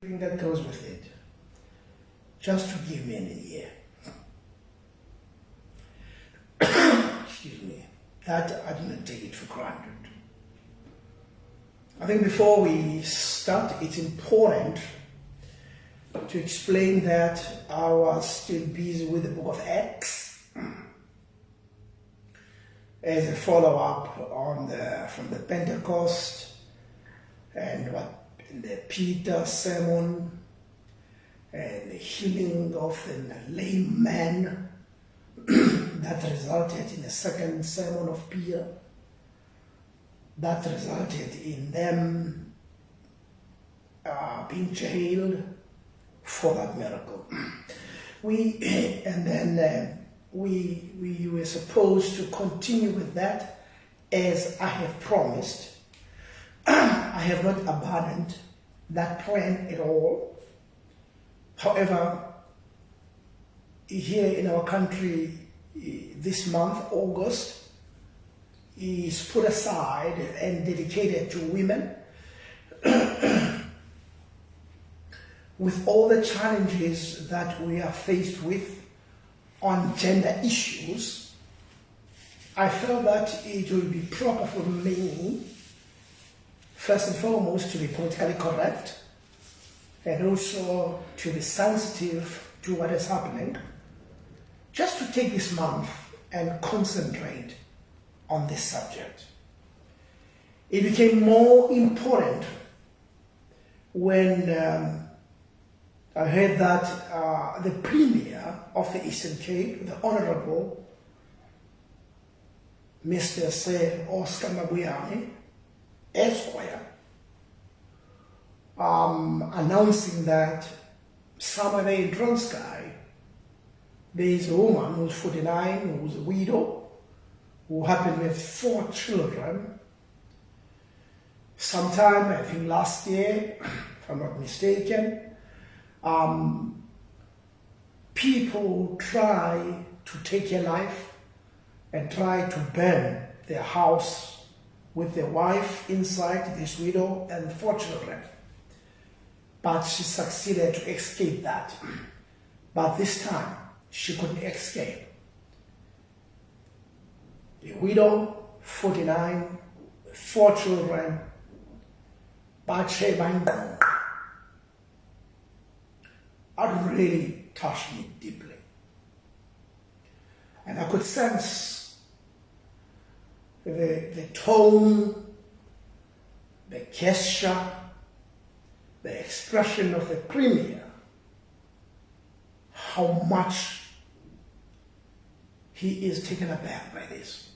that goes with it, just to give me an ear. Excuse me, that I didn't take it for granted. I think before we start, it's important to explain that I was still busy with the book of Acts as a follow-up on from the Pentecost and the Peter sermon and the healing of the lame man that resulted in the second sermon of Peter, that resulted in them being jailed for that miracle. We were supposed to continue with that, as I have promised. I have not abandoned that plan at all. However, here in our country, this month, August, is put aside and dedicated to women. With all the challenges that we are faced with on gender issues, I felt that it would be proper for me, first and foremost, to be politically correct and also to be sensitive to what is happening, just to take this month and concentrate on this subject. It became more important when I heard that the Premier of the Eastern Cape, the Honorable Mr. Sir Oscar Mabuyane, Esquire, announcing that somewhere in Transkei there is a woman who's 49, who's a widow, who happened with 4 children. Sometime, I think last year, if I'm not mistaken, people try to take her life and try to burn their house with their wife inside, this widow, and 4 children. But she succeeded to escape that. But this time, she couldn't escape. The widow, 49, 4 children, but she went down. That really touched me deeply. And I could sense the tone, the gesture, the expression of the Premier, how much he is taken aback by this.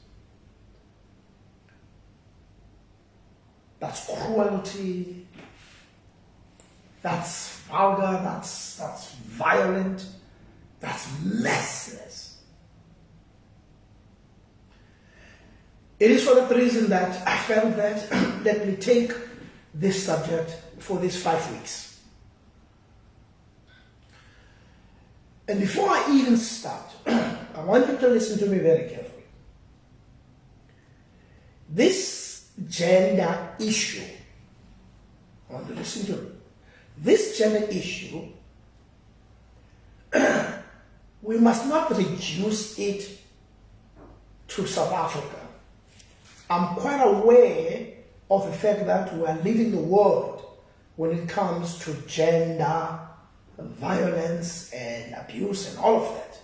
That's cruelty, that's vulgar, that's violent, that's merciless. It is for that reason that I felt that let me take this subject for these 5 weeks. And before I even start, I want you to listen to me very carefully. This gender issue, I want you to listen to me. This gender issue, we must not reduce it to South Africa. I'm quite aware of the fact that we are leading the world when it comes to gender, violence, and abuse, and all of that.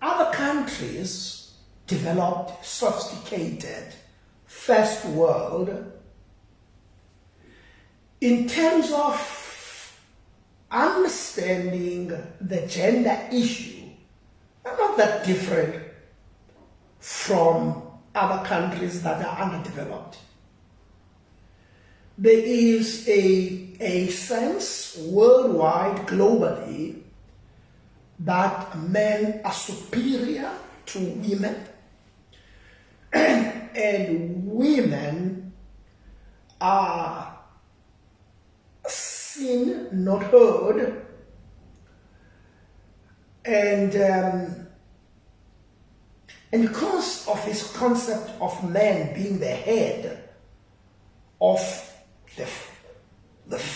Other countries, developed, sophisticated, first world, in terms of understanding the gender issue, are not that different from other countries that are underdeveloped. There is a sense worldwide, globally, that men are superior to women, and women are seen, not heard, and because of this concept of men being the head of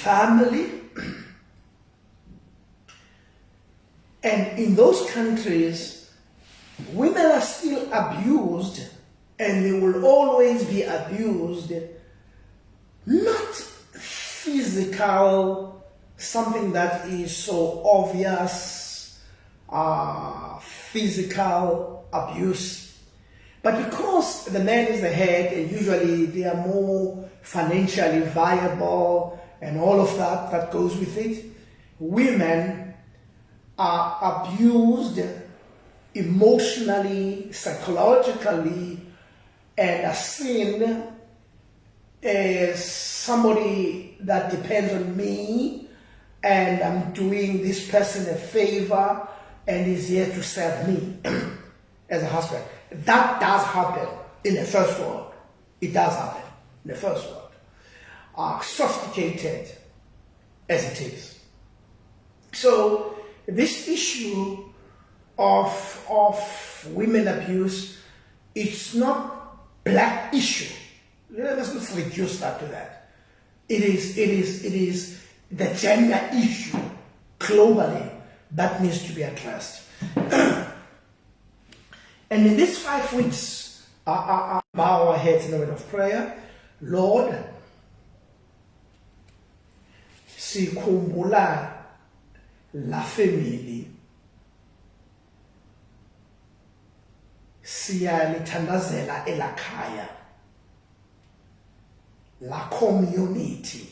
family. And in those countries, women are still abused, and they will always be abused. Not physical, something that is so obvious, physical abuse, but because the man is the head, and usually they are more financially viable and all of that that goes with it, women are abused emotionally, psychologically, and are seen as somebody that depends on me, and I'm doing this person a favor and is here to serve me as a husband. That does happen in the first world. It does happen in the first world. Sophisticated as it is. So this issue of women abuse, it's not black issue. Let's not reduce that to that. It is the gender issue globally that needs to be addressed. And in these 5 weeks, bow our heads in a word of prayer. Lord, sikhumbula la family, siyalithandazela elakhaya, la community,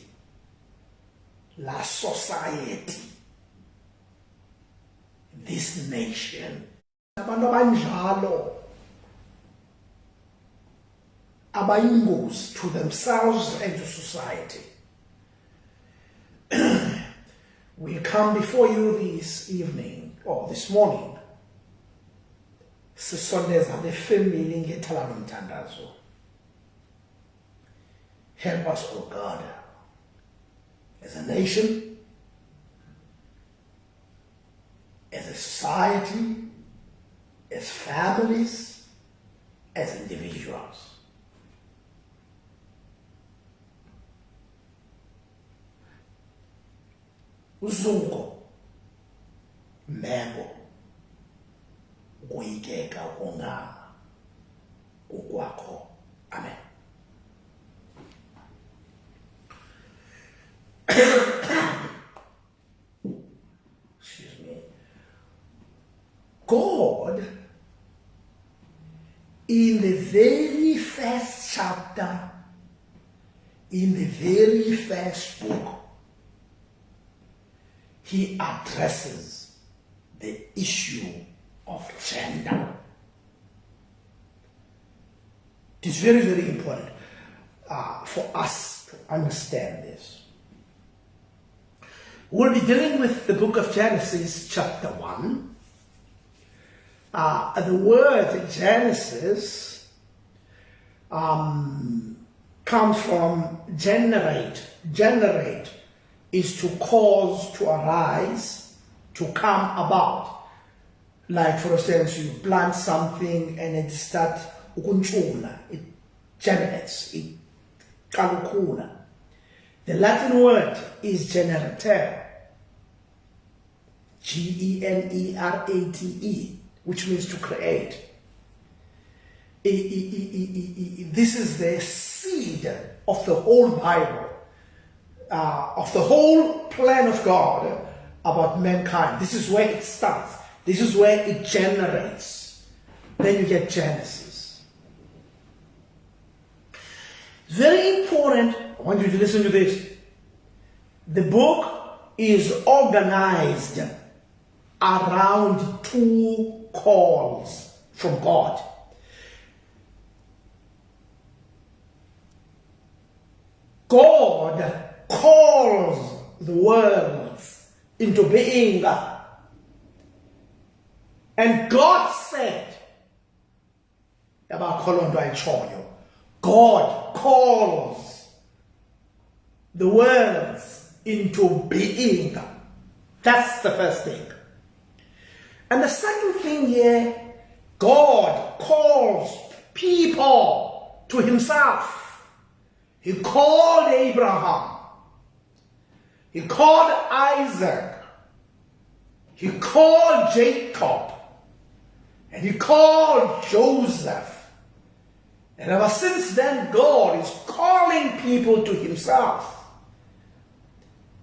la society, this nation. Abantu abanjalo abayingozi to themselves and to society. We come before you this evening or this morning, sisondeza le family ngethala lomthandazo. Help us, O God, as a nation, as a society, as families, as individuals. Uzungu, mebo, ukuyikeka kungama, ukwakho. Amen. Excuse me. God, in the very first chapter, in the very first book, he addresses the issue of gender. It is very, very important for us to understand this. We'll be dealing with the book of Genesis, chapter 1. The word Genesis comes from generate. Generate is to cause, to arise, to come about. Like, for instance, you plant something and it starts ukunchula, it germinates, it kalukula. The Latin word is generare, G-E-N-E-R-A-T-E, which means to create. This is the seed of the whole Bible, of the whole plan of God about mankind. This is where it starts. This is where it generates. Then you get Genesis. Very important. I want you to listen to this. The book is organized around 2 calls from God. God calls the worlds into being. And God said, God calls the worlds into being. That's the first thing. And the second thing here, God calls people to himself. He called Abraham. He called Isaac. He called Jacob. And he called Joseph. And ever since then, God is calling people to himself.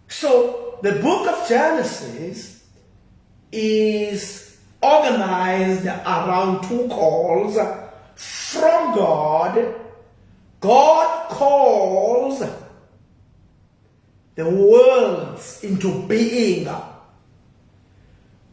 So the book of Genesis is organized around two calls from God. God calls the worlds into being.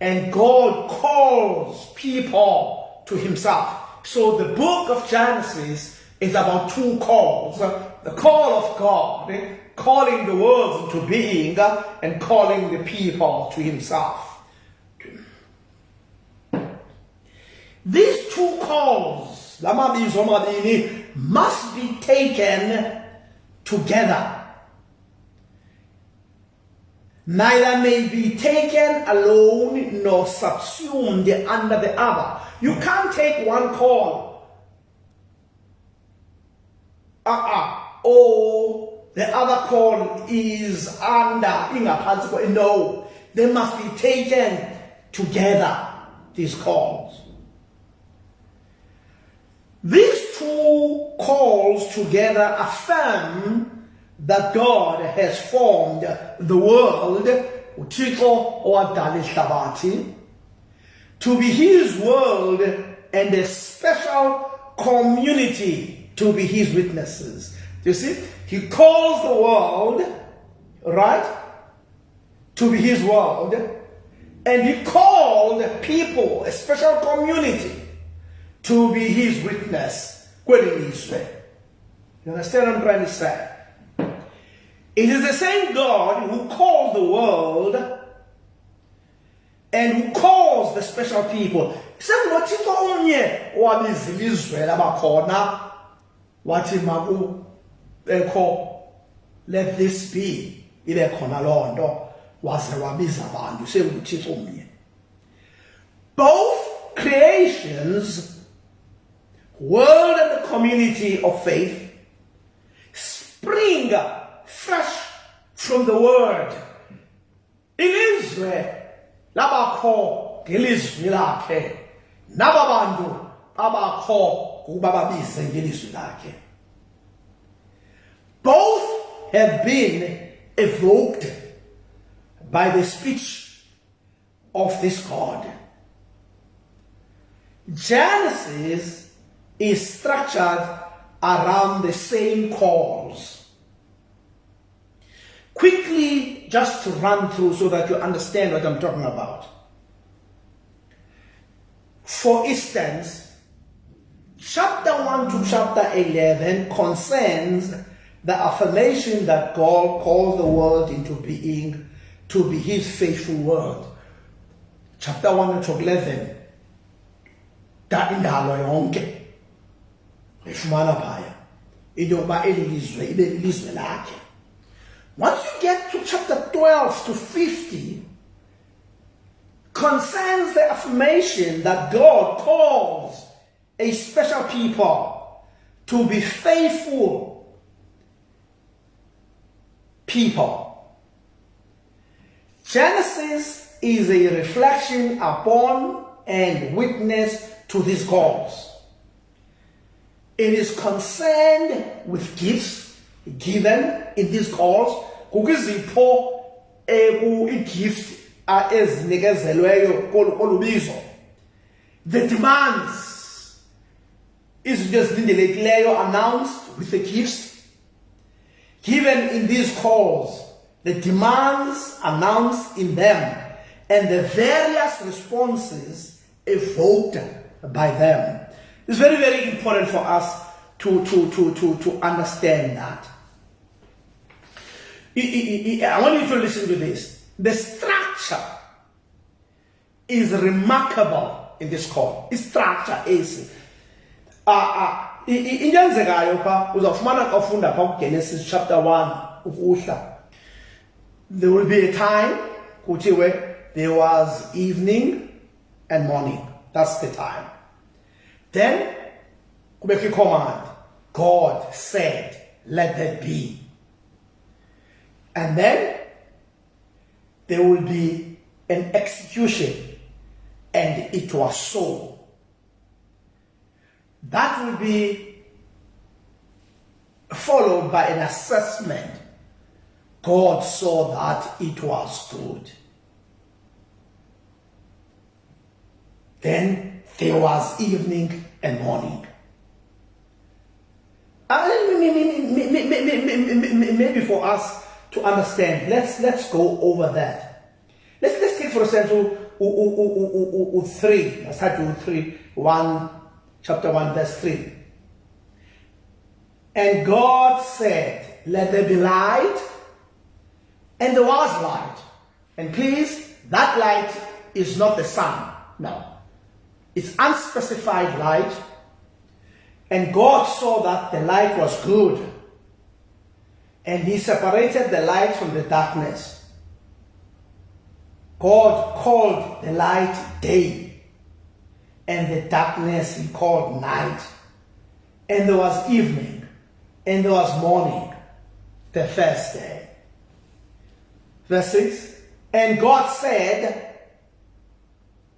And God calls people to himself. So the book of Genesis is about two calls. The call of God, calling the worlds into being, and calling the people to himself. These two calls, must be taken together. Neither may be taken alone nor subsumed under the other. You can't take one call. Or the other call is under. No. They must be taken together, these calls. These two calls together affirm that God has formed the world, to be his world and a special community to be his witnesses. You see, he calls the world, right, to be his world, and he called people, a special community, to be his witness. You understand what I'm trying to say? It is the same God who called the world and who calls the special people. Let this be. Both creations, world and the community of faith, spring fresh from the word. Ilizwe labakho ngelizwi lakhe, nababantu abakho kuba babize ngelizwi lakhe. Both have been evoked by the speech of this God. Genesis is structured around the same calls. Quickly, just to run through so that you understand what I'm talking about. For instance, chapter 1 to chapter 11 concerns the affirmation that God called the world into being to be his faithful world. Chapter 1 to 11, da indalo yonke ifumana phaya into yokuba eli lizwe ibe lilizwe lakhe. Once you get to chapter 12 to 50, concerns the affirmation that God calls a special people to be faithful people. Genesis is a reflection upon and witness to these calls. It is concerned with gifts given in these calls. Kukizipho gift ezinikezelweyo kolubizo. The demands is just announced with the gifts given in these calls. The demands announced in them and the various responses evoked by them. It's very, very important for us to understand that. I want you to listen to this. The structure is remarkable in this call. The structure is inyanzekayo pha uzawufumana xa ufunda pha kuGenesis chapter 1 ukuhla. There will be a time kuthiwe there was evening and morning. That's the time. Then kubekho command. God said, let that be. And then there will be an execution, and it was so. That will be followed by an assessment. God saw that it was good. Then there was evening and morning. Maybe for us to understand, let's go over that. Let's take for example 3. Let's start with 3. Chapter 1, verse 3. And God said, let there be light, and there was light. And please, that light is not the sun. No. It's unspecified light. And God saw that the light was good. And he separated the light from the darkness. God called the light day, and the darkness he called night. And there was evening, and there was morning, the first day. Verse 6. And God said,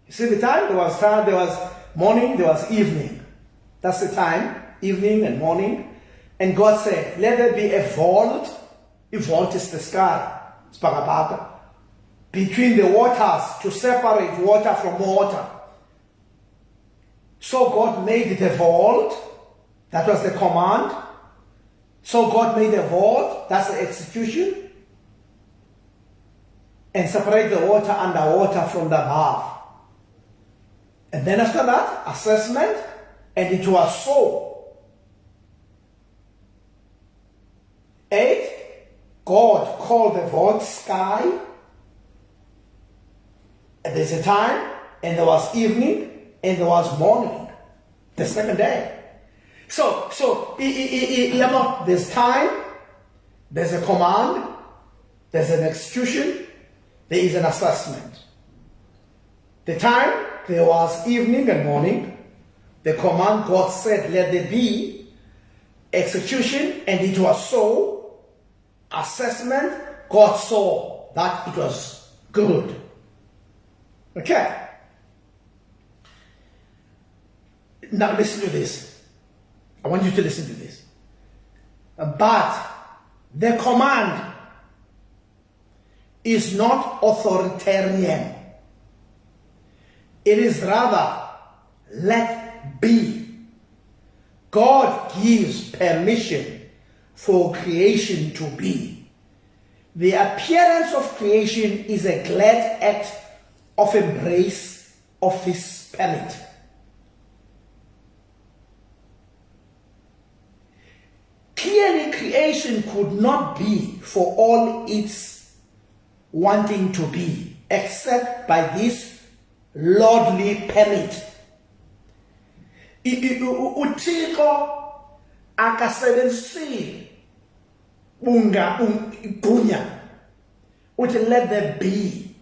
you see the time? There was morning, there was evening. That's the time, evening and morning. And God said, let there be a vault. A vault is the sky. It's Bhagavad. Between the waters, to separate water from water. So God made the vault. That was the command. So God made a vault. That's the execution. And separate the water underwater from the above. And then after that, assessment. And it was so. 8. God called the vault sky. And there's a time, and there was evening, and there was morning. The second day. So there's time, there's a command, there's an execution, there is an assessment. The time, there was evening and morning. The command, God said, let there be. Execution, and it was so. Assessment, God saw that it was good. Okay. Now listen to this. I want you to listen to this. But the command is not authoritarian. It is rather, let be. God gives permission for creation to be. The appearance of creation is a glad act of embrace of His Spirit. Clearly, creation could not be for all its wanting to be, except by this lordly permit. uThixo akasebenzisi gunya uthi let there be.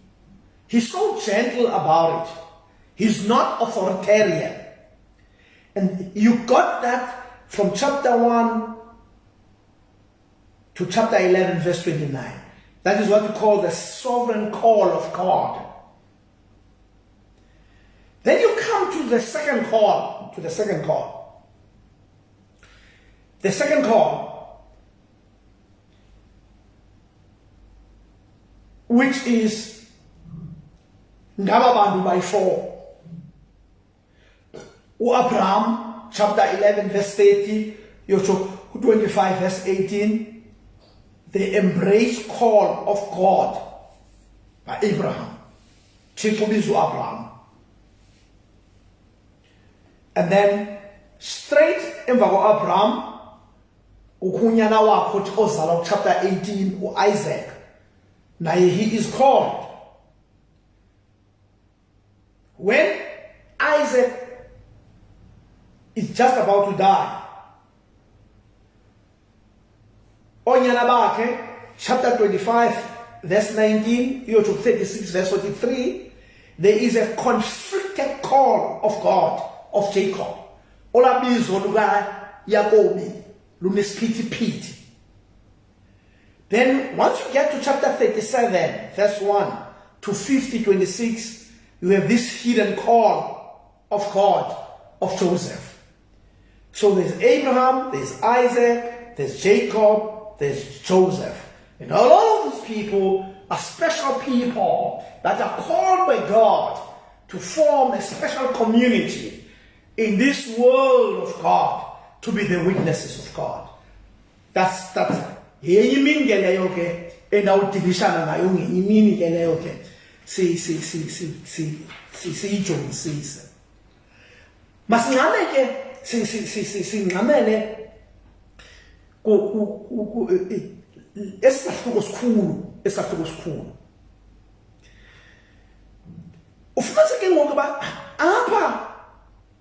He's so gentle about it. He's not authoritarian. And you got that from chapter 1 to chapter 11 verse 29. That is what we call the sovereign call of God. Then you come to the second call, The second call, which is Ngababantu by 4. Abraham, chapter 11, verse 30, 25, verse 18, the embrace call of God by Abraham. Abraham. And then straight emva Abraham, ukunyana wakho ozalwa chapter 18, Isaac. Now he is called. When Isaac is just about to die, onyana bakhe, chapter 25, verse 19, to 36, verse 43, there is a conflicted call of God, of Jacob. Olabizwa luka Yakobi, lunesiphithiphithi. Then once you get to chapter 37, verse 1, to 50:26, you have this hidden call of God, of Joseph. So there's Abraham, there's Isaac, there's Jacob, there's Joseph. And all of these people are special people that are called by God to form a special community in this world of God, to be the witnesses of God. That's yenye imini ke leyo ke endawudilishana nayo ngenye imini ke leyo ke siyijongisise. Masingxame ke singxamele esahluko sikhulu. Ufumanise ke ngoku ba apha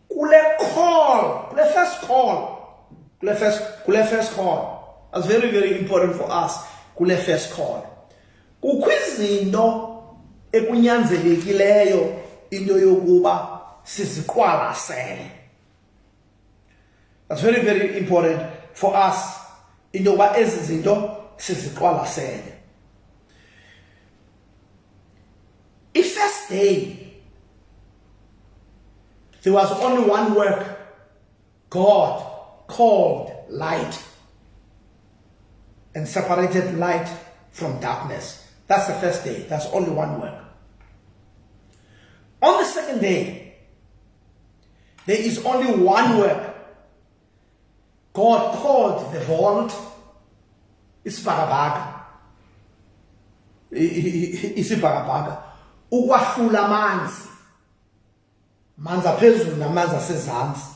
kule first call, that's very, very important for us. Kule first call, kukho izinto ekunyanzelekileyo into yokuba siziqwalasele. That's very, very important for us into yokuba ezi zinto siziqwalasele. First day, there was only one work. God called light and separated light from darkness. That's the first day. That's only one work. On the second day, there is only one work. God called the vault isibhakabhaka. Ukwahlula amanzi. Manzi aphezulu namanzi asezantsi.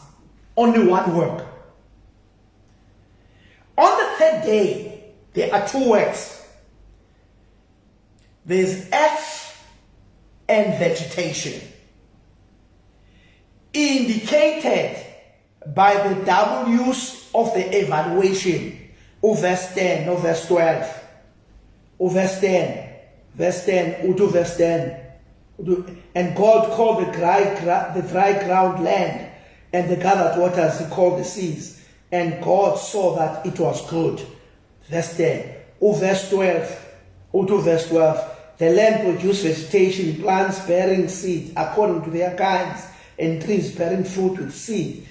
Only one work. On the third day, there are two works. There's earth and vegetation, indicated by the double use of the evaluation of verse 10 or verse 12. Or verse 10, verse 10, to verse 10. And God called the dry ground land, and the gathered waters he called the seas. And God saw that it was good. Verse 10. Verse 12. To verse 12. The land produced vegetation, plants bearing seed according to their kinds, and trees bearing fruit with seed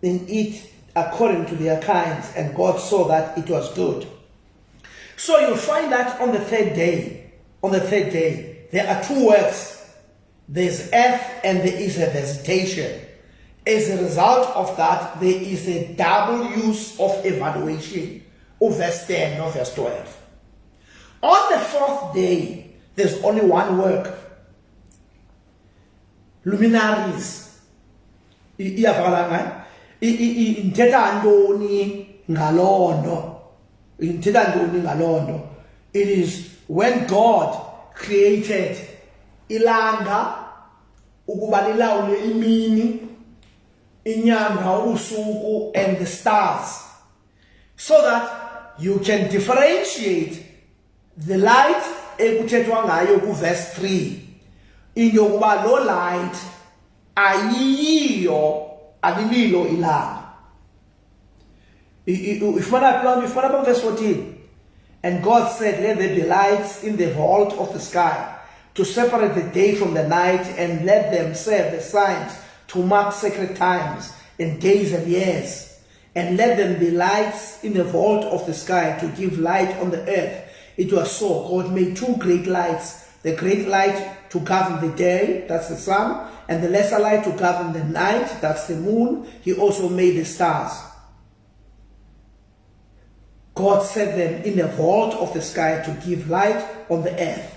in it according to their kinds. And God saw that it was good. So you'll find that on the third day, there are two works. There's earth and there is a vegetation. As a result of that, there is a double use of evaluation of verse 10 or verse 12. On the fourth day, there's only one work. Luminaries. Nthetha ntoni ngaloo nto. It is when God created ilanga ukuba lilawule imini, inyanga, usuku, and the stars, so that you can differentiate the light ekuthethwa ngayo ku verse 3 into yokuba lo light alililo ilanga. Ifumana verse 14. And God said, let there be lights in the vault of the sky to separate the day from the night, and let them serve the signs to mark sacred times and days and years. And let them be lights in the vault of the sky to give light on the earth. It was so. God made two great lights, the great light to govern the day, that's the sun, and the lesser light to govern the night, that's the moon. He also made the stars. God set them in the vault of the sky to give light on the earth,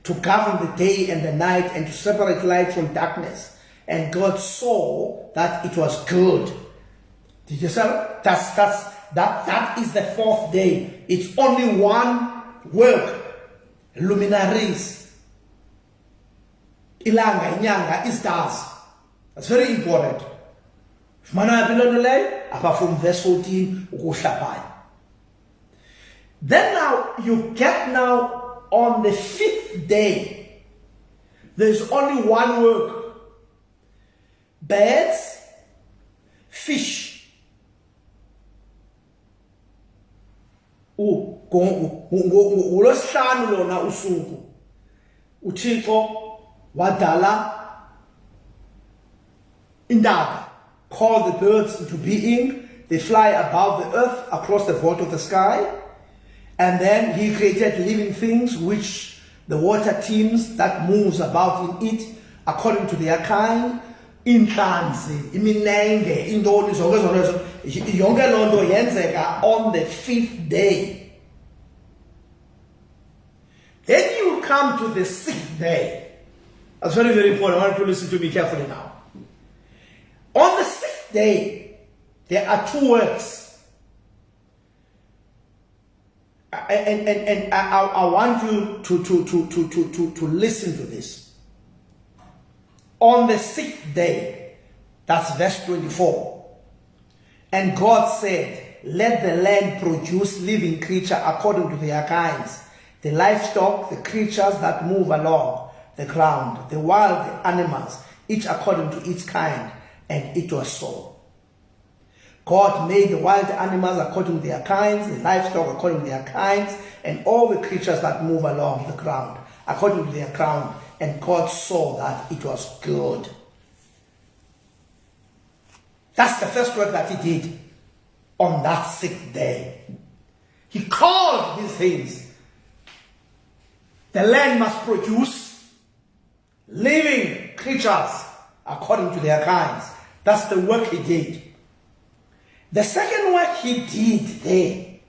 to govern the day and the night, and to separate light from darkness. And God saw that it was good. Did you see? That is the fourth day. It's only one work. Luminaries. Ilanga, inyanga, stars. That's very important. Apart from verse 14, then now you get now on the fifth day, there's only one work. Birds, fish. Ngolosihlanu lona usuku uThixo wadala intaba, called the birds into being. They fly above the earth across the vault of the sky. And then he created living things, which the water teams that moves about in it according to their kind. Inhlanzi, iminenge, indoni, zonke zonke yonke loo nto yenzeka on the 5th day. Then you come to the 6th day. That's very, very important. I want you to listen to me carefully now. On the 6th day, there are two words. And I want you to listen to this. On the 6th day, that's verse 24. And God said, let the land produce living creature according to their kinds, the livestock, the creatures that move along the ground, the wild animals, each according to its kind. And it was so. God made the wild animals according to their kinds, the livestock according to their kinds, and all the creatures that move along the ground according to their kind. And God saw that it was good. That's the first work that he did on that 6th day. He called these things. The land must produce living creatures according to their kinds. That's the work he did. The second work he did there,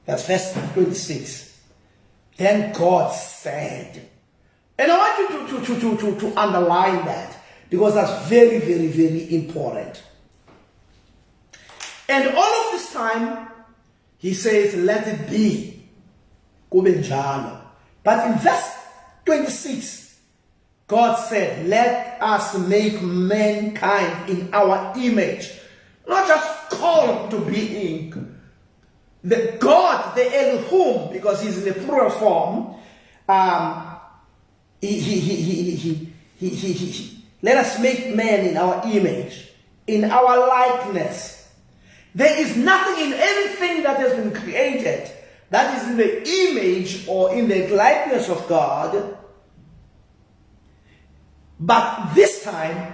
that's verse 26. Then God said, and I want you to underline that, because that's very, very, very important. And all of this time, he says, let it be. But in verse 26, God said, let us make mankind in our image. Not just called to being. The God, the Elohim, because he's in the plural form, let us make man in our image, in our likeness. There is nothing in anything that has been created that is in the image or in the likeness of God. But this time,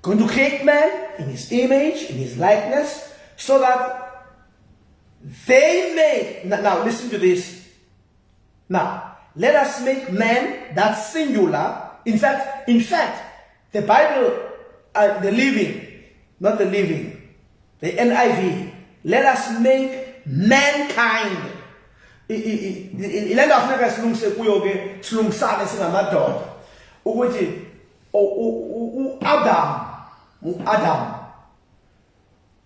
going to create man in his image, in his likeness, so that they may, now listen to this. Now, let us make man, that's singular. In fact, the Bible, the NIV, let us make mankind. Ilento afuneka silungise kuyo ke silungisane singamadoda ukuthi Adam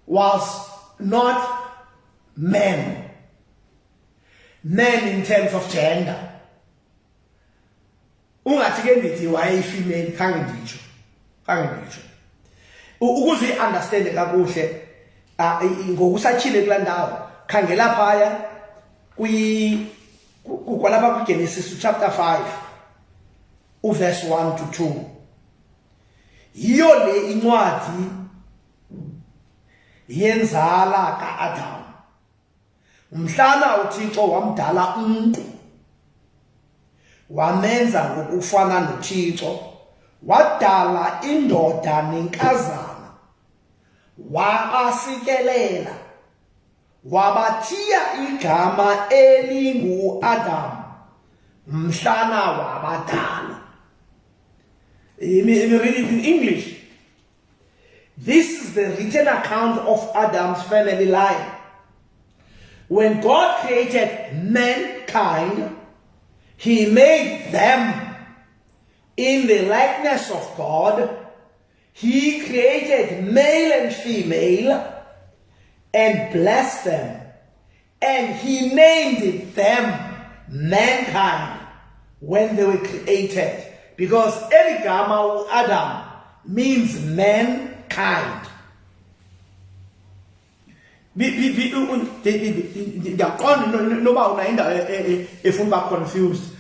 was not man in terms of gender. Ungathi ke ndithi wayeyifemale khange nditsho ukuze understand kakuhle ngokusatshile kulaa ndawo khangela phaya kwalapha kwiGenesis chapter 5 uverse 1 to 2. Yiyo le incwadi yenzala kaAdam. Mhlana uThixo wamdala umntu, wamenza ngokufana noThixo, wadala indoda nenkazana, waasikelela, wabathiya igama elingu-Adam, mhlana wabadala. Let me read it in English. This is the written account of Adam's family line. When God created mankind, he made them in the likeness of God. He created male and female and blessed them. And he named them mankind when they were created. Because Eligama Adam means mankind. Noba unaenda efuna confused.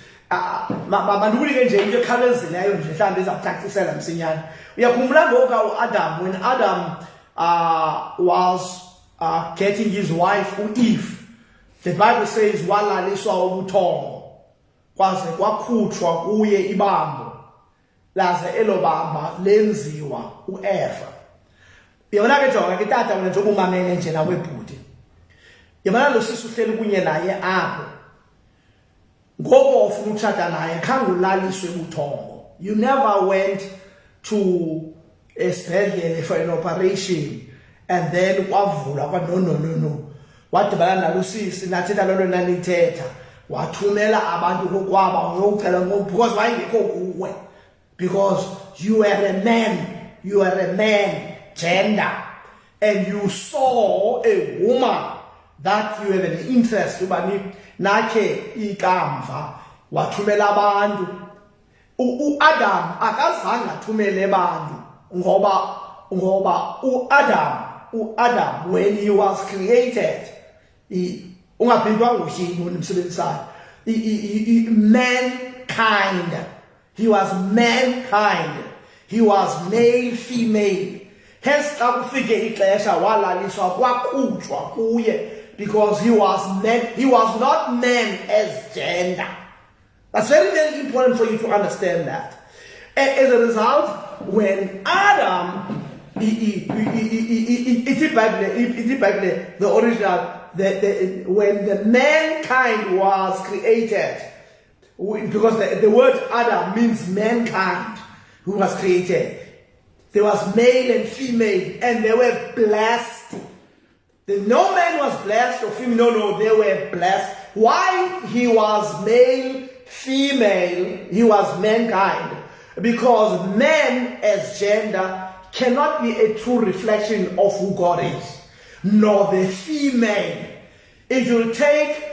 Mandibulike nje into ekhawulezileyo nje mhlawumbe izakucacisela msinyane. Uyakhumbula ngoku uAdam, when Adam was getting his wife Eve, the Bible says walaliswa ubuthongo. kwaze kwakhutshwa kuye ibambo laze elo bamba lenziwa uEva. Yabona ke jonga ke tata wena njengoba umamele nje nawe bhuti. Yabona lo sisi uhleli kunye naye apho. Ngoba ufuna ukutshata naye khange ulaliswe buthongo. You never went to esibhedlele for an operation and then kwavula kwa no. Wadibana nalo sisi nathetha lolo nanithetha. Wathumela abantu kokwaba uyocela because wayengekho kuwe. Because you are a man, gender, and you saw a woman that you have an interest ubani nakhe ikamva wathumela abantu. Adam akazange athumele abantu ngoba uAdam when he was created ungaphindwa ngoshini nomsebenzayo mankind. He was mankind. He was male, female. Hence, xa kufike ixesha walaliswa kwakhutshwa kuye because he was man. He was not man as gender. That's very, very important for you to understand that. As a result, when Adam, the original, when the mankind was created. Because the word Adam means mankind who was created. There was male and female, and they were blessed. No man was blessed or female, no, they were blessed. Why he was male, female, he was mankind? Because man as gender cannot be a true reflection of who God is, nor the female. It will take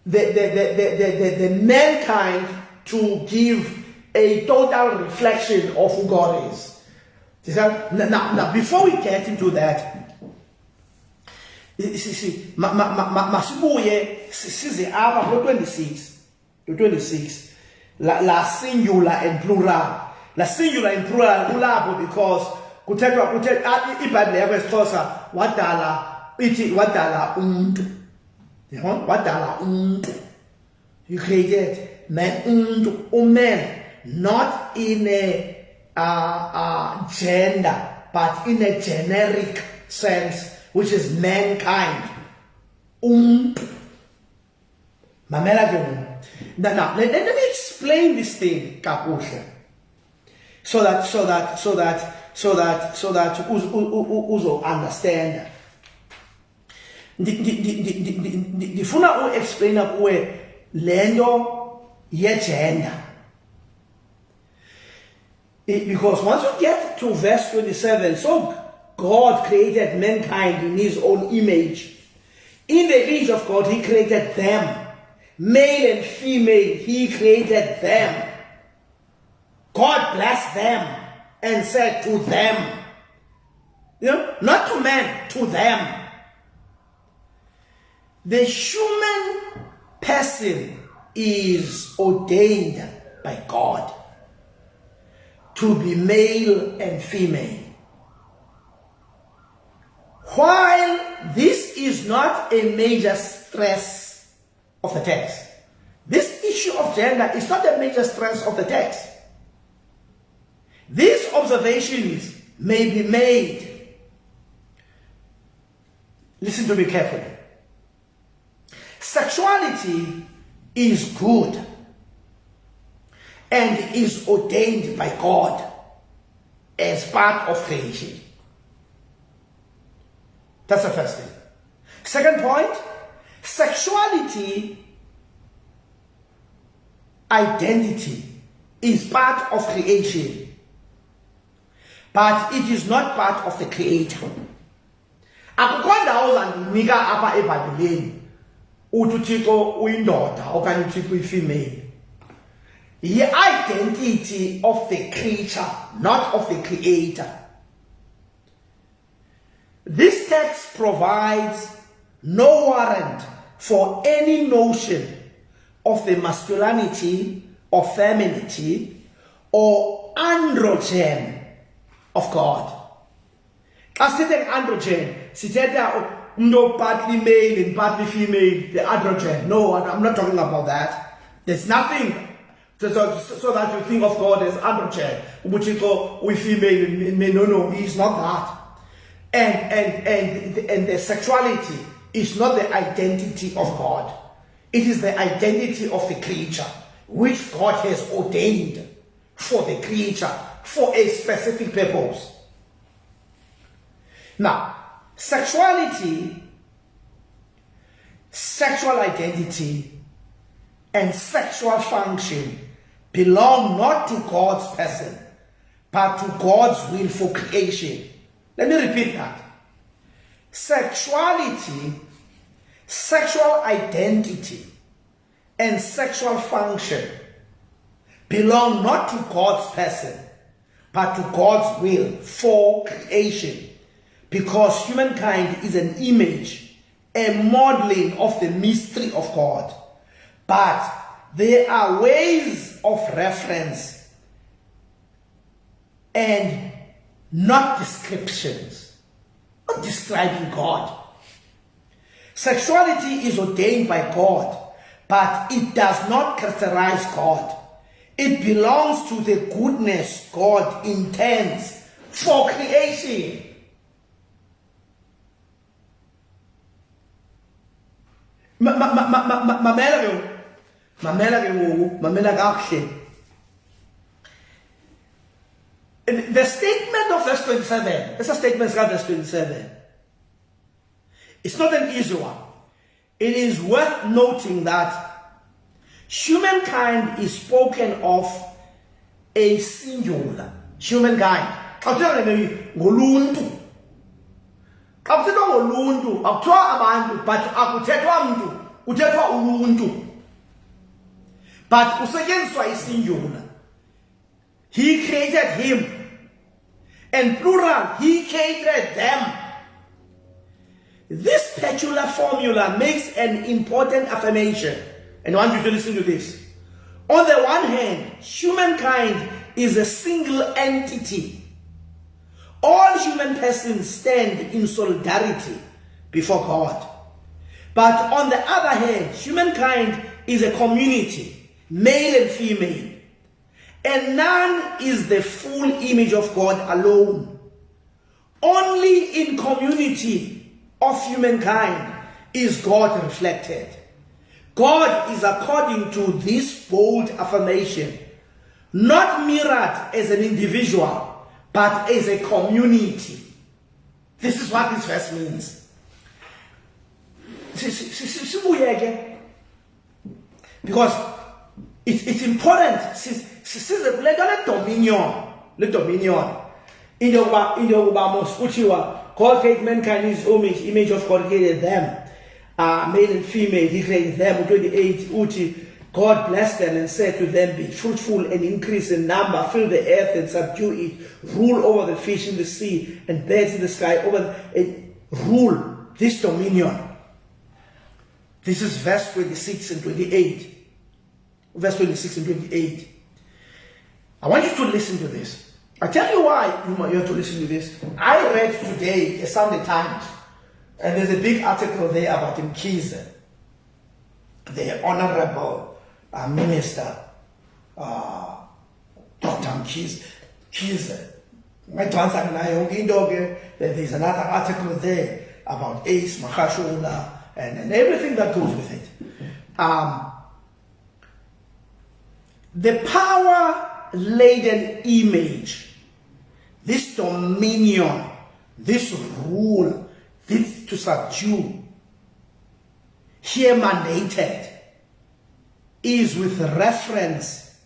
the mankind to give a total reflection of who God is. Now, before we get into that, masibuye size apha ku 26 la singular and plural. La singular and plural kulapho because kuthethwa iBhayibhile yakho esiXhosa wadala umuntu. Wadala umuntu. You created man man, not in a gender, but in a generic sense, which is mankind. Mamela ke. Now, let me explain this thing kakuhle, so that uzo understand. Ndifuna u-explaina kuwe lento ye-gender. Because once you get to verse 27, so God created mankind in his own image. In the image of God, he created them. Male and female, he created them. God blessed them and said to them, not to men, to them. The human person is ordained by God to be male and female. While this is not a major stress of the text, this issue of gender is not a major stress of the text. These observations may be made. Listen to me carefully. Sexuality is good and is ordained by God as part of creation. That's the first thing. Second point, sexuality identity is part of creation, but it is not part of the creator. Akukho ndawo zandinika apha eBhayibhelini uthi uThixo uyindoda okanye uThixo uyifemale. The identity of the creature, not of the creator. This text provides no warrant for any notion of the masculinity or femininity or androgen of God. Xa sithetha androgen, sithetha no partly male and partly female, the androgen. No, I'm not talking about that. There's nothing so that you think of God as androgen, which is we female. No, he's not that. And the sexuality is not the identity of God. It is the identity of the creature, which God has ordained for the creature for a specific purpose. Now, sexuality, sexual identity, and sexual function belong not to God's person, but to God's will for creation. Let me repeat that. Sexuality, sexual identity, and sexual function belong not to God's person, but to God's will for creation, because humankind is an image, a modeling of the mystery of God. But there are ways of reference and not descriptions, not describing God. Sexuality is ordained by God, but it does not characterize God. It belongs to the goodness God intends for creation. The statement of verse 27, this is a statement of verse 27. It's not an easy one. It is worth noting that humankind is spoken of a singular. Humankind. But usetyenziswa isingular. He created him. And plural, he created them. This peculiar formula makes an important affirmation. And I want you to listen to this. On the one hand, humankind is a single entity. All human persons stand in solidarity before God. But on the other hand, humankind is a community, male and female. And none is the full image of God alone. Only in community of humankind is God reflected. God is, according to this bold affirmation, not mirrored as an individual, but as a community. This is what this verse means. Because it's important. Le dominion. In your God created mankind in his image of God created them. Male and female, he created them. 28, God blessed them and said to them, be fruitful and increase in number, fill the earth and subdue it, rule over the fish in the sea and birds in the sky, rule this dominion. This is verse 26 and 28. Verse 26 and 28. I want you to listen to this. I tell you why you have to listen to this. I read today the Sunday Times, and there's a big article there about Mkhize, the Honorable Minister, Dr. Mkhize. There's another article there about Ace, Mahashula, and everything that goes with it. The power-laden image, this dominion, this rule, this to subdue, here mandated, is with reference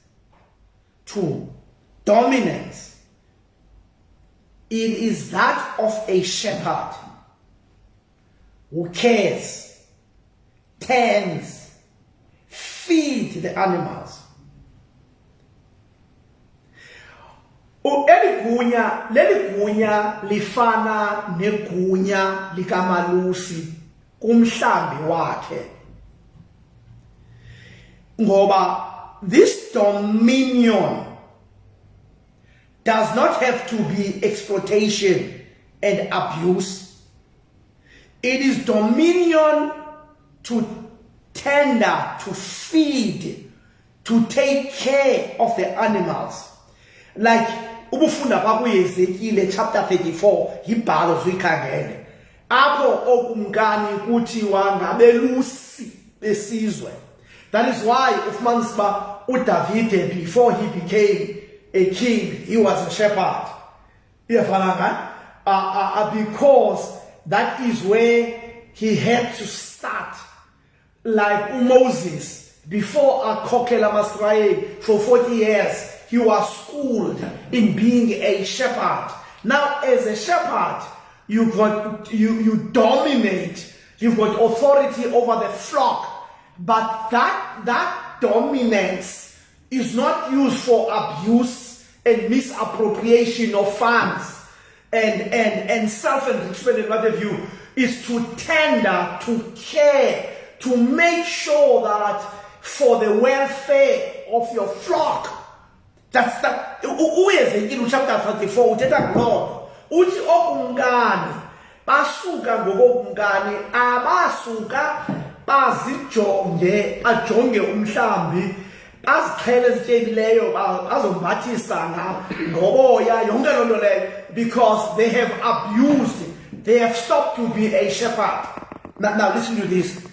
to dominance. It is that of a shepherd who cares, tends, feeds the animals. Leli gunya lifana negunya likamalusi kumhlambi wakhe. Ngoba this dominion does not have to be exploitation and abuse. It is dominion to tender, to feed, to take care of the animals. Like ubufunda kwakuYezekile chapter 34 ibhalo zikhangele apho okumkani kuthiwa ngabelusi besizwe. That is why ufumanisa uba uDavide, before he became a king, he was a shepherd. Because that is where he had to start. Like Moses, before Akokela Masrael, for 40 years, he was schooled in being a shepherd. Now, as a shepherd, you dominate, you've got authority over the flock, but that dominance is not used for abuse and misappropriation of funds and self-enrichment and what have you. Is to tender, to care, to make sure that for the welfare of your flock. That's that. In chapter 34, uthetha ngoloo uthi okumkani basuka ngokokumkani abasuka bazijonge ajonge umhlambi bazixhele ezityebileyo bazombathisa ngoboya yonke loo nto leyo, because they have abused, they have stopped to be a shepherd. Now listen to this.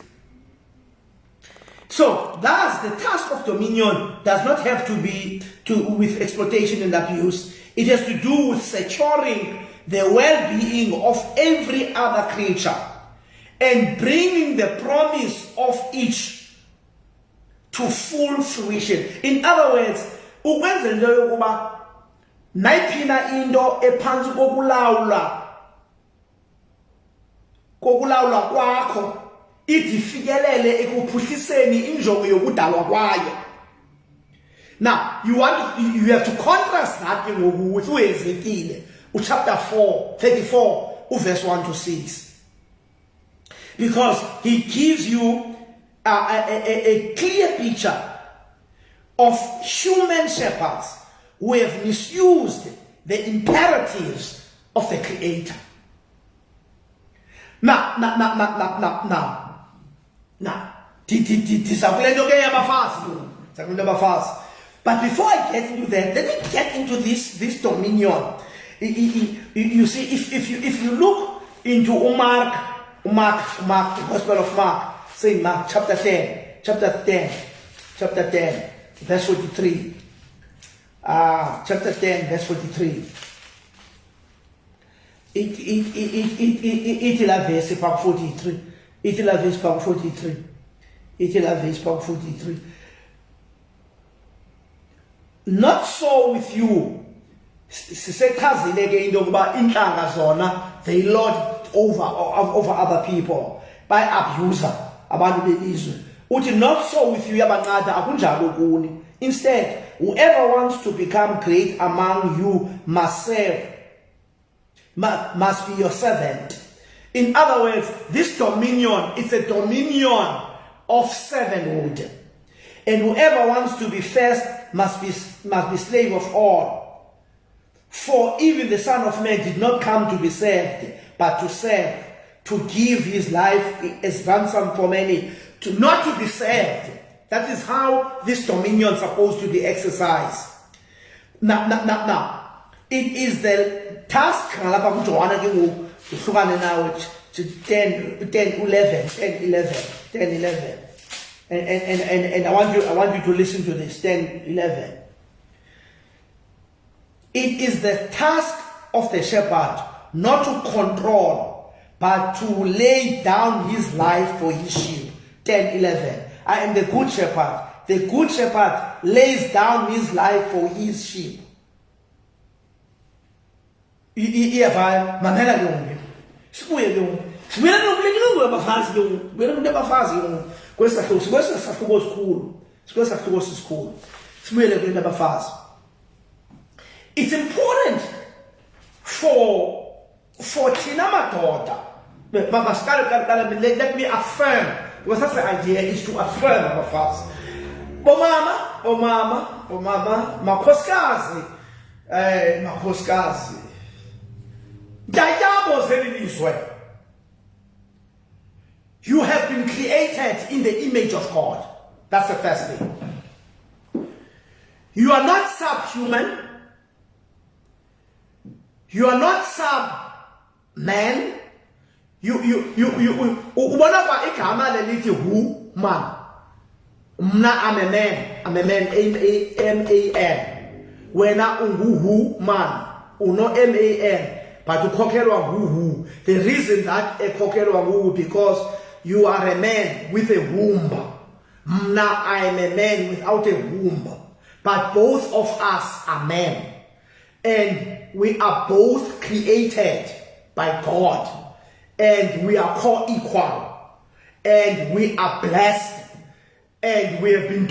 So thus the task of dominion does not have to be with exploitation and abuse. It has to do with securing the well-being of every other creature and bringing the promise of each to full fruition. In other words, ukwenzela into yokuba nayiphina into ephantsi kokulawula kwakho ithi fikelele ekuphuhliseni injongo yokudalwa kwayo. Now, you have to contrast that with uEzekile, chapter 34, verse 1 to 6. Because he gives you a clear picture of human shepherds who have misused the imperatives of the Creator. Now, but before I get into that, let me get into this dominion. You see, if you look into Mark, the Gospel of Mark, say Mark chapter 10, verse 43. Chapter 10, verse 43. It la verse 43. It la verse 43. It la verse 43. Not so with you. Sisekhazile indokuba inhlanga zona they lord over other people by abuser abantu belizwe. Uthi not so with you yabanqada akunjalo kuni. Instead, whoever wants to become great among you must be your servant. In other words, this dominion is a dominion of servanthood. And whoever wants to be first must be slave of all. For even the Son of Man did not come to be served, but to serve, to give his life as ransom for many, not to be served. That is how this dominion is supposed to be exercised. Now, it is the task, and I want you to listen to this, 10:11. It is the task of the shepherd not to control, but to lay down his life for his sheep. 10:11. I am the good shepherd. The good shepherd lays down his life for his sheep. It's important for Tina Madoda. Let me affirm, because that's the idea, is to affirm our fast. Oh mama, makoskazi. You have been created in the image of God. That's the first thing. You are not subhuman. You are not sub-man. Ubona kwa igama lelithi woman. Mna I'm a man, M-A-N. Wena woman, uno M-A-N. But ukhokelwa who. The reason that ekhokelwa who because you are a man with a womb. Mna I am a man without a womb. But both of us are men. And we are both created by God. And we are co-equal. And we are blessed. And we have been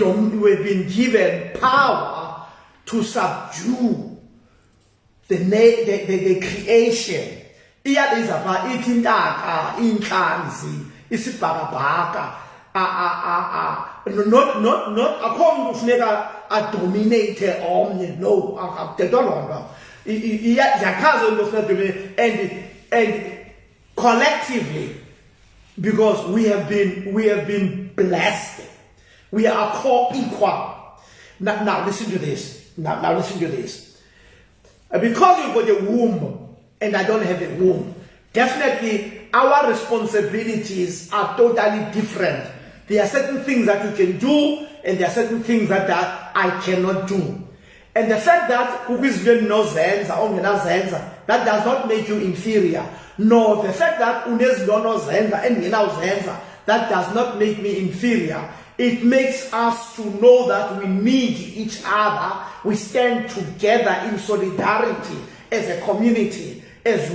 given power to subdue the creation. Iyalizapha ithi intaka, inhlanzi, isibhakabhaka. Not akho umuntu ufuneka adominate omnye. No, akuthethwa lonto. Iyachaza into ufuneka dominate and collectively, because we have been blessed. We are co-equal. Now listen to this. Now listen to this. Because you've got a womb and I don't have a womb, definitely our responsibilities are totally different. There are certain things that you can do and there are certain things that I cannot do. And the fact that that does not make you inferior. No, the fact that that does not make me inferior. It makes us to know that we need each other. We stand together in solidarity as a community, as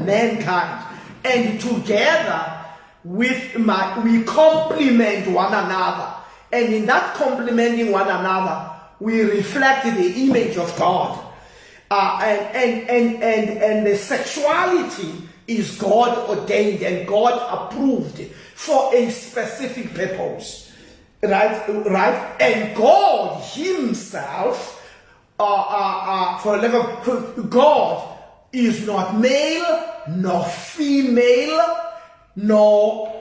mankind. And together we complement one another. And in that complementing one another, we reflect the image of God. And the sexuality is God ordained and God approved for a specific purpose, right? And God Himself, God is not male nor female, nor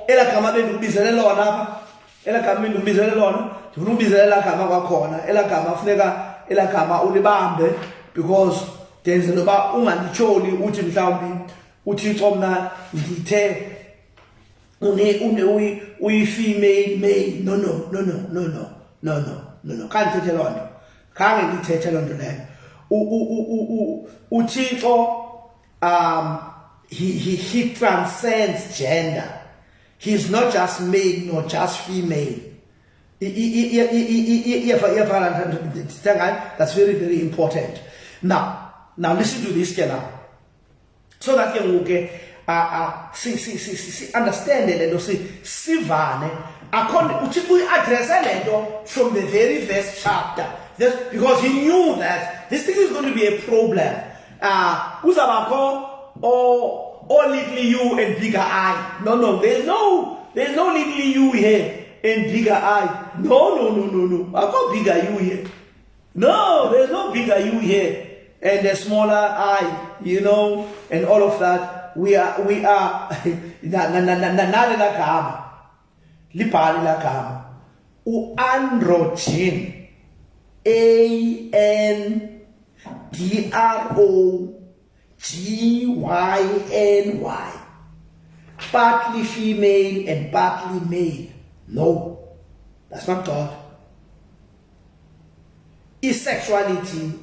because there's no unganditsholi uthi mhlawumbi uThixo mna ngithe uyi female male. No. Can't thethe loo nto. Khange ngithethe loo nto leyo. uThixo he transcends gender. He's not just male nor just female. That's very, very important. Now listen to this now. So that you can understand it and sivane. We address it from the very first chapter. Because he knew that this thing is going to be a problem. Or little you and bigger I. No, there's no little you here and bigger I. No. I got bigger you here. No, there's no bigger you here and a smaller I, and all of that. We are androgen, ANDROGYNY, partly female and partly male. No, that's not God. Sexuality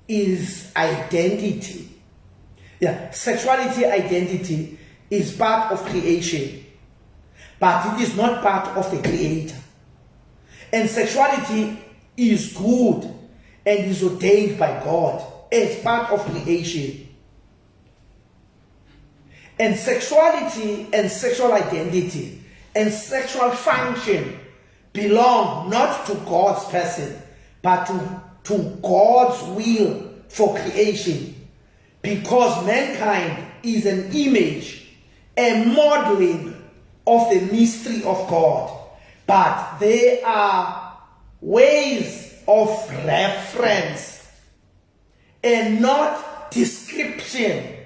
is identity. Sexuality identity is part of creation, but it is not part of the Creator. And sexuality is good and is ordained by God as part of creation. And sexuality and sexual identity and sexual function belong not to God's person, but to God's will for creation. Because mankind is an image, a modeling of the mystery of God. But there are ways of reference and not description.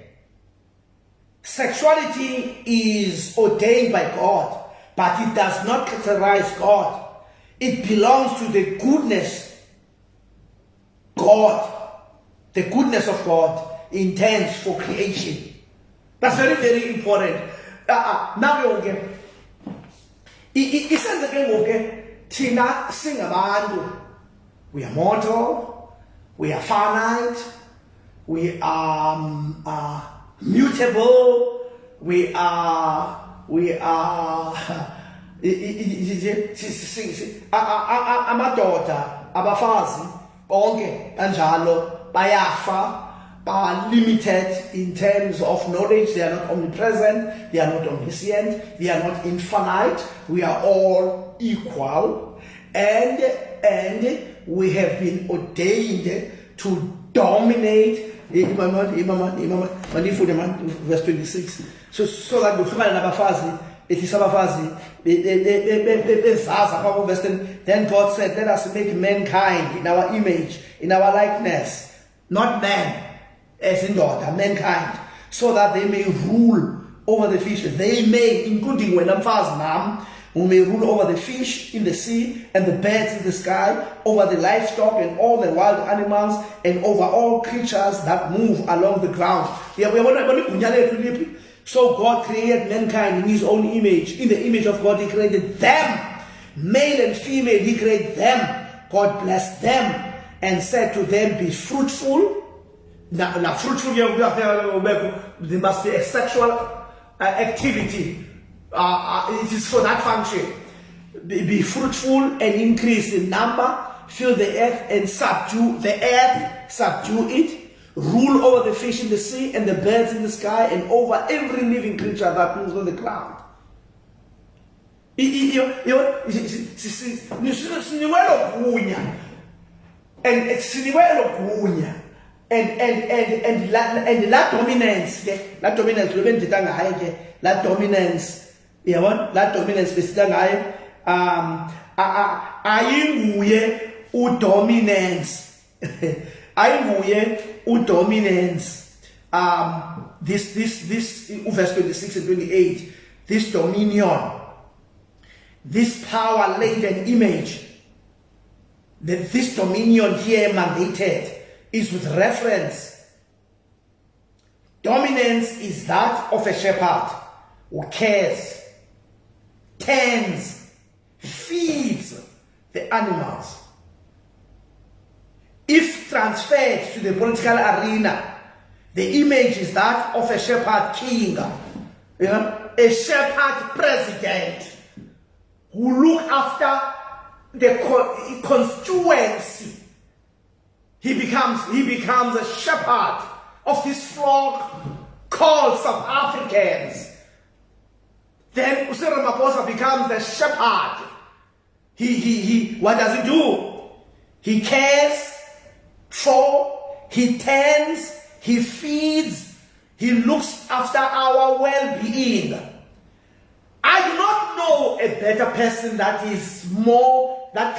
Sexuality is ordained by God, but it does not characterize God. It belongs to the goodness of God intends for creation. That's very, very important. Now we okay. Isenzeke ngoke thina singabantu. We are mortal, we are finite, we are mutable, we are amadoda, abafazi, bonke kanjalo bayafa, are limited in terms of knowledge. They are not omnipresent, they are not omniscient, they are not infinite. We are all equal, and we have been ordained to dominate. Verse 26. So that the abafazi, it is abafazi. Then God said, "Let us make mankind in our image, in our likeness, not man, as in daughter, mankind, so that they may rule over the fish. They may, including when I'm fast now, who may rule over the fish in the sea and the birds in the sky, over the livestock and all the wild animals, and over all creatures that move along the ground." So God created mankind in his own image. In the image of God, he created them. Male and female, he created them. God blessed them and said to them, "Be fruitful." Now fruitful, there must be a sexual activity. It is for that function. Be fruitful and increase in number. Fill the earth and subdue the earth. Subdue it. Rule over the fish in the sea and the birds in the sky and over every living creature that moves on the ground. And la dominance, la dominance, la dominance, la dominance besitanga ayinguye udominance. Ayinguye udominance. This verse 26 and 28, this dominion, this power laden image, that this dominion here mandated is with reference. Dominance is that of a shepherd who cares, tends, feeds the animals. If transferred to the political arena, the image is that of a shepherd king, a shepherd president who look after the constituency. He becomes a shepherd of his flock called South Africans. Then Cyril Ramaphosa becomes the shepherd. He what does he do? He cares for, he tends, he feeds, he looks after our well-being. I do not know a better person that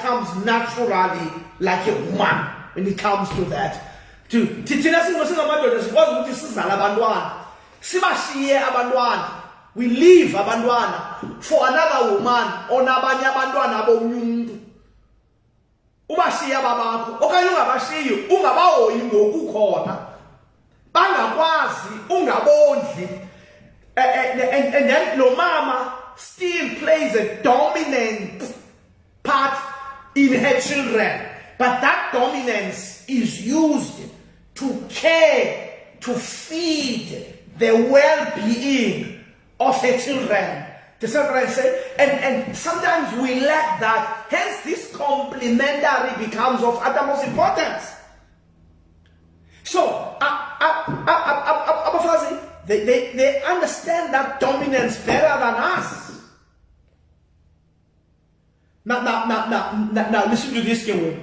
comes naturally like a woman when it comes to that. We leave abantwana for another woman or nabanye abantwana abonyumuntu. Ubashiya babakho okanye ungabashiyi ungabahoyi ngokukhona. Bangakwazi ungabondli. And then lo mama still plays a dominant part in her children. But that dominance is used to care, to feed the well-being of her children. The children say, and sometimes we lack that. Hence, this complementary becomes of utmost importance. So, they understand that dominance better than us. Now, listen to this game.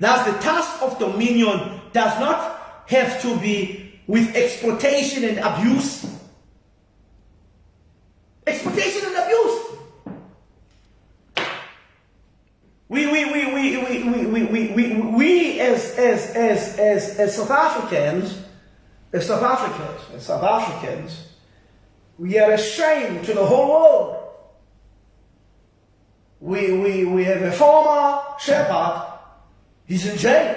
Thus, the task of dominion does not have to be with exploitation and abuse. Exploitation and abuse. We as South Africans, We are a shame to the whole world. We have a former shepherd. He's in jail.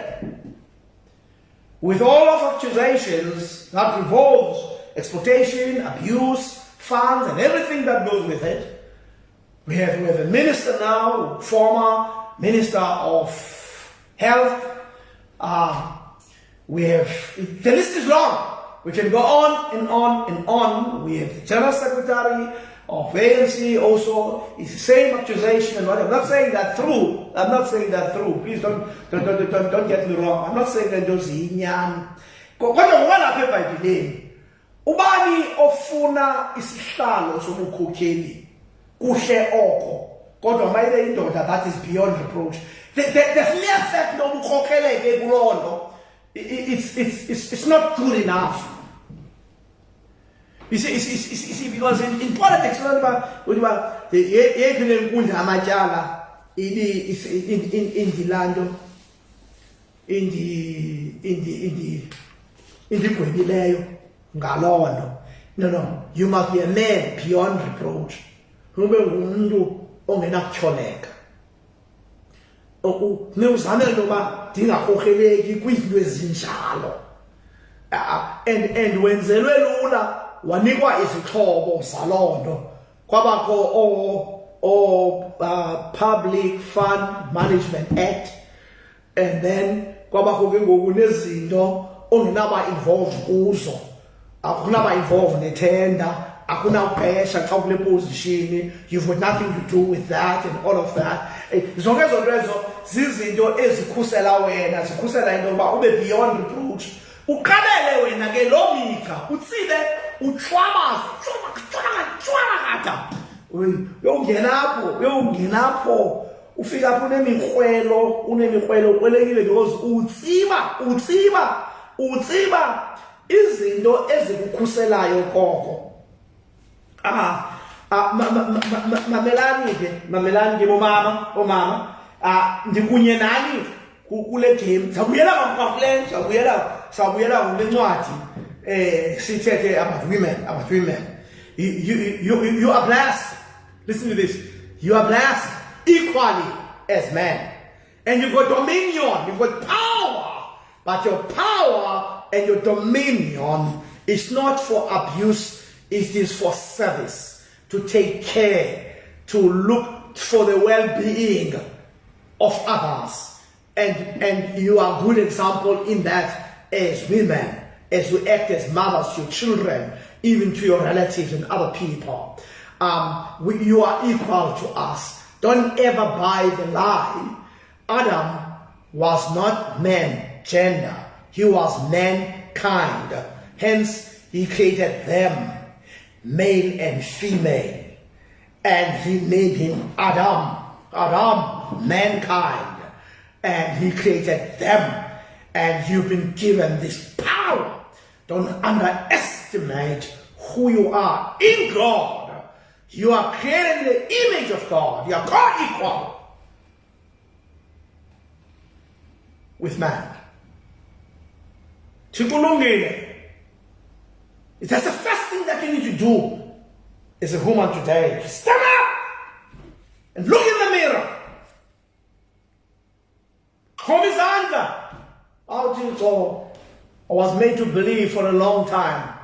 With all of accusations that revolves exploitation, abuse, funds, and everything that goes with it. We have a minister now, former minister of health. We have, the list is long. We can go on and on and on. We have the General Secretary of ANC also. It's the same accusation and whatever. I'm not saying that through. Please don't get me wrong. I'm not saying that those inyan. Kodwa ngokwalapha eBhayibhelini, ubani ofuna isihlalo sobukhokheli kuhle oko. Kodwa maybe indoda that is beyond reproach. The mere fact nobukhokeleke kuloo nto, it's not good enough. You see, because in politics, no, you must be a man beyond reproach. And wenzelwe lula wanikwa izixhobo zalondo kwabakho Public Fund Management Act, and then kwabakho ke ngoku nezinto ongenaba involved kuzo, akunaba involved netender, akunawuqesha xa kule position, you've got nothing to do with that and all of that. Zonke ezo nto ezo zizinto ezikhusela wena, zikhusela into yokuba ube beyond reproach. Uqalele wena ke lo mika utsibe uchwabaza uyongenapho ufika apho unemikrwelo ukwelekile because utsiba izinto ezikukhuselayo koko. Mamelani ke bomama ndikunye nani kule game. Sabuyela kule ncwadi sithethe about women. You are blessed. Listen to this. You are blessed equally as men. And you've got dominion, you've got power. But your power and your dominion is not for abuse, it is for service. To take care, to look for the well-being of others. And you are a good example in that as women, as we act as mothers to your children, even to your relatives and other people. You are equal to us. Don't ever buy the lie. Adam was not man, gender. He was mankind. Hence, he created them, male and female. And he made him Adam, mankind. And he created them. And you've been given this power. Don't underestimate who you are in God. You are created in the image of God. You are God equal with man. That's the first thing that you need to do as a woman today. Stand up and look in the mirror. I was made to believe for a long time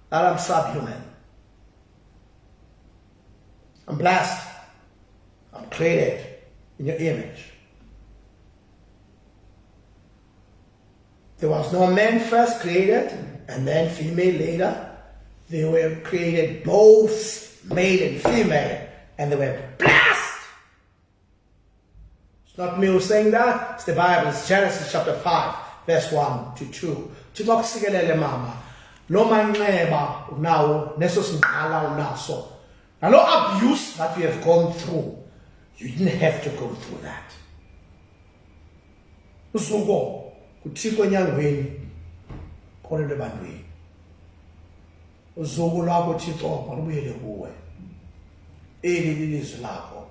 that I'm subhuman. I'm blessed. I'm created in your image. There was no man first created and then female later. They were created both male and female, and they were blessed. It's not me who's saying that. It's the Bible. It's Genesis chapter 5, verse 1 to 2. Chitokusikelele mama. Lo manxeba unawo neso singqala unaso. Now, no abuse that you have gone through, you didn't have to go through that. Usuko kuthiko enyangweni kholelwe ebantwini. Usuku lwakho Thixo malubuyele kuwe. Eli lilizwi lakho.